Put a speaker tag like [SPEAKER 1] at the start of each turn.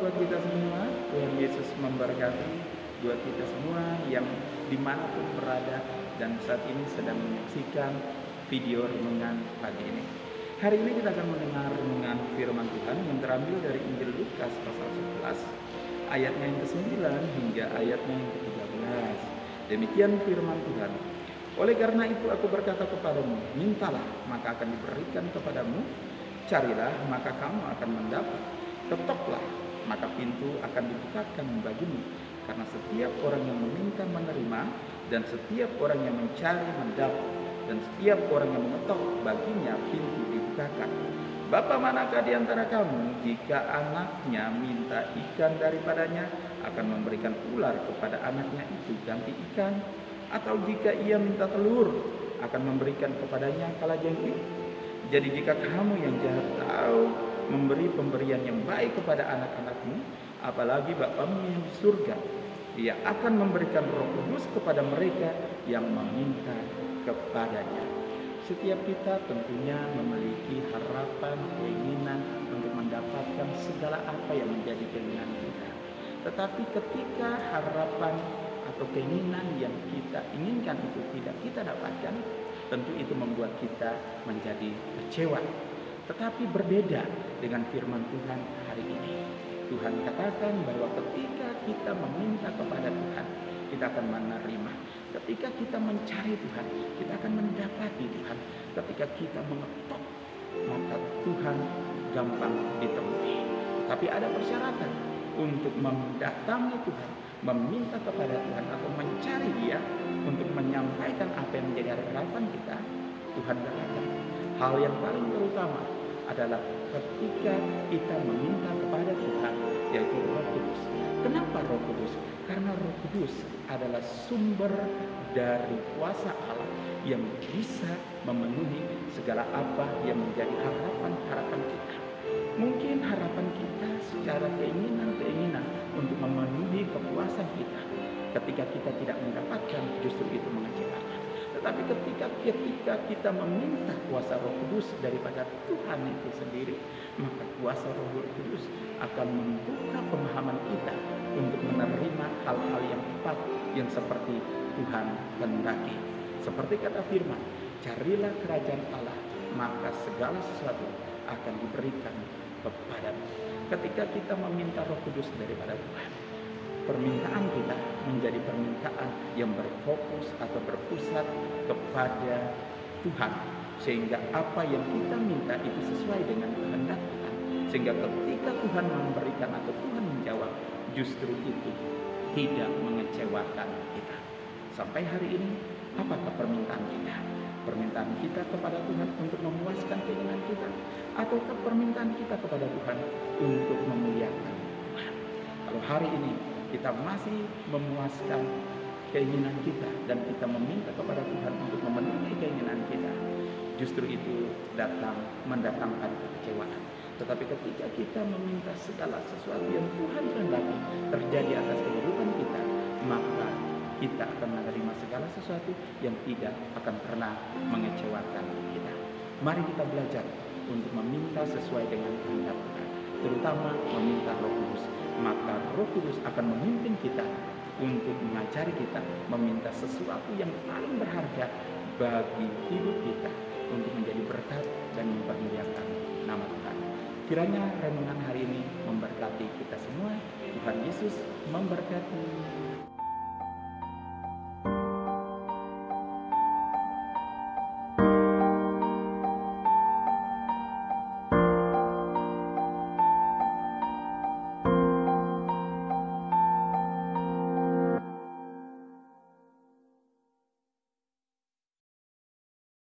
[SPEAKER 1] buat kita semua. Tuhan Yesus memberkati buat kita semua yang dimanapun berada dan saat ini sedang menyaksikan video renungan pagi ini. Hari ini kita akan mendengar renungan firman Tuhan yang terambil dari Injil Lukas pasal 11 ayatnya yang ke-9 hingga ayatnya yang ke-13. Demikian firman Tuhan. Oleh karena itu aku berkata kepadamu, mintalah maka akan diberikan kepadamu, carilah maka kamu akan mendapat, ketoklah maka pintu akan dibukakan bagimu. Karena setiap orang yang meminta menerima, dan setiap orang yang mencari mendapat, dan setiap orang yang mengetok baginya pintu dibukakan. Bapa manakah di antara kamu jika anaknya minta ikan daripadanya akan memberikan ular kepada anaknya itu ganti ikan? Atau jika ia minta telur akan memberikan kepadanya kalajengking? Jadi jika kamu yang jahat tahu memberi pemberian yang baik kepada anak-anakmu, apalagi Bapamu yang di surga, Dia akan memberikan Roh Kudus kepada mereka yang meminta kepadanya. Setiap kita tentunya memiliki harapan, keinginan untuk mendapatkan segala apa yang menjadi keinginan kita. Tetapi ketika harapan atau keinginan yang kita inginkan itu tidak kita dapatkan, tentu itu membuat kita menjadi kecewa. Tetapi berbeda dengan firman Tuhan hari ini. Tuhan katakan bahwa ketika kita meminta kepada Tuhan, kita akan menerima. Ketika kita mencari Tuhan, kita akan mendapati Tuhan. Ketika kita mengetok, maka Tuhan gampang ditemui. Tapi ada persyaratan untuk mendatangi Tuhan, meminta kepada Tuhan atau mencari Dia untuk menyampaikan apa yang menjadi harapan kita. Tuhan katakan hal yang paling terutama adalah ketika kita meminta kepada Tuhan, yaitu Roh Kudus. Kenapa Roh Kudus? Karena Roh Kudus adalah sumber dari kuasa Allah yang bisa memenuhi segala apa yang menjadi harapan-harapan kita. Mungkin harapan kita secara keinginan-keinginan untuk memenuhi kepuasan kita, ketika kita tidak mendapatkan, justru itu mengecewakan. Tetapi ketika kita meminta kuasa Roh Kudus daripada Tuhan itu sendiri, maka kuasa Roh Kudus akan membuka pemahaman kita untuk menerima hal-hal yang tepat yang seperti Tuhan kehendaki. Seperti kata firman, carilah kerajaan Allah, maka segala sesuatu akan diberikan kepadamu. Ketika kita meminta Roh Kudus daripada Tuhan, permintaan kita menjadi permintaan yang berfokus atau berpusat kepada Tuhan, sehingga apa yang kita minta itu sesuai dengan kehendak Tuhan. Sehingga ketika Tuhan memberikan atau Tuhan menjawab, justru itu tidak mengecewakan kita. Sampai hari ini, apakah permintaan kita? Permintaan kita kepada Tuhan untuk memuaskan keinginan kita, ataukah permintaan kita kepada Tuhan untuk memuliakan Tuhan? Kalau hari ini kita masih memuaskan keinginan kita dan kita meminta kepada Tuhan untuk memenuhi keinginan kita, justru itu mendatangkan kekecewaan. Tetapi ketika kita meminta segala sesuatu yang Tuhan kehendaki terjadi atas kehidupan kita, maka kita akan menerima segala sesuatu yang tidak akan pernah mengecewakan kita. Mari kita belajar untuk meminta sesuai dengan kehendak Tuhan, terutama meminta Roh Kudus. Maka Roh Kudus akan memimpin kita untuk mengajari kita meminta sesuatu yang paling berharga bagi hidup kita, untuk menjadi berkat dan mempermuliakan nama Tuhan. Kiranya renungan hari ini memberkati kita semua. Tuhan Yesus memberkati.